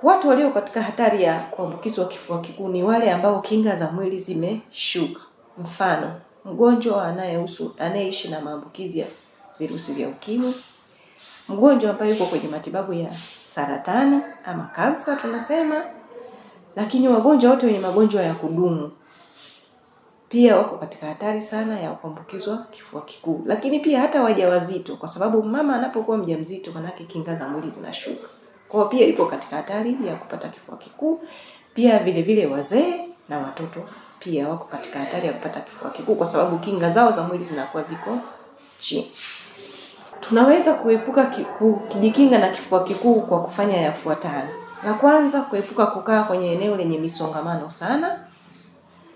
Watu walio katika hatari ya kuambukizwa kifua kikuu ni wale ambao kinga za mwili zimeshuka. Mfano, mgonjwa anayeishi na maambukizi ya virusi vya ukimwi, mgonjwa ambaye yuko kwenye matibabu ya saratani ama kansa tunasema, lakini wagonjwa wote wenye magonjwa ya kudumu pia wako katika hatari sana ya kuambukizwa kifua kikuu. Lakini pia hata wajawazito, kwa sababu mama anapokuwa mjamzito manake kinga za mwili zinashuka. Kwa hiyo pia yuko katika hatari ya kupata kifua kikuu. Pia vile vile wazee na watoto pia wako katika hatari ya kupata kifua kikuu kwa sababu kinga zao za mwili zinakuwa ziko chini. Tunaweza kujikinga na kifua kikuu kwa kufanya yafuatayo. La kwanza, kuepuka kukaa kwenye eneo lenye misongamano sana.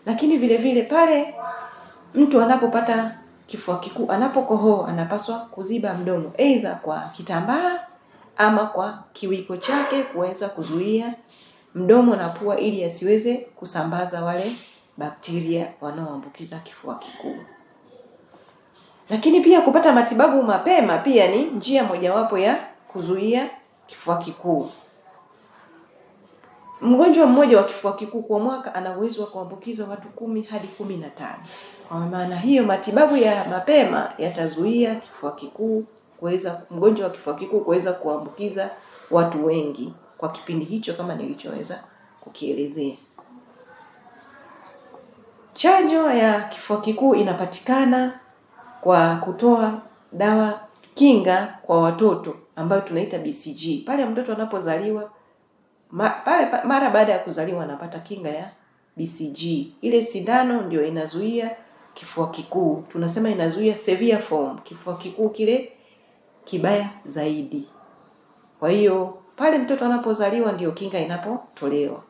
Lakini vile vile pale mtu anapopata kifua kikuu, anapokohoa, anapaswa kuziba mdomo aidha kwa kitambaa ama kwa kiwiko chake kuweza kuzuia mdomo na pua ili asiweze kusambaza wale bakteria wanaoambukiza kifua kikuu. Lakini pia kupata matibabu mapema pia ni njia mojawapo ya kuzuia kifua kikuu. Mgonjwa mmoja wa kifua kikuu kwa mwaka ana uwezo wa kuambukiza watu 10 hadi 15. Kwa maana hiyo matibabu ya mapema yatazuia kifua kikuu mgonjwa wa kifua kikuu kuweza kuambukiza watu wengi kwa kipindi hicho kama nilichoweza kukielezea. Chanjo ya kifua kikuu inapatikana kwa kutoa dawa kinga kwa watoto ambayo tunaita BCG. Pale mtoto anapozaliwa mara baada ya kuzaliwa anapata kinga ya BCG. Ile sindano ndio inazuia kifua kikuu. Tunasema inazuia severe form, kifua kikuu kile kibaya zaidi. Kwa hiyo pale mtoto anapozaliwa ndio kinga inapotolewa.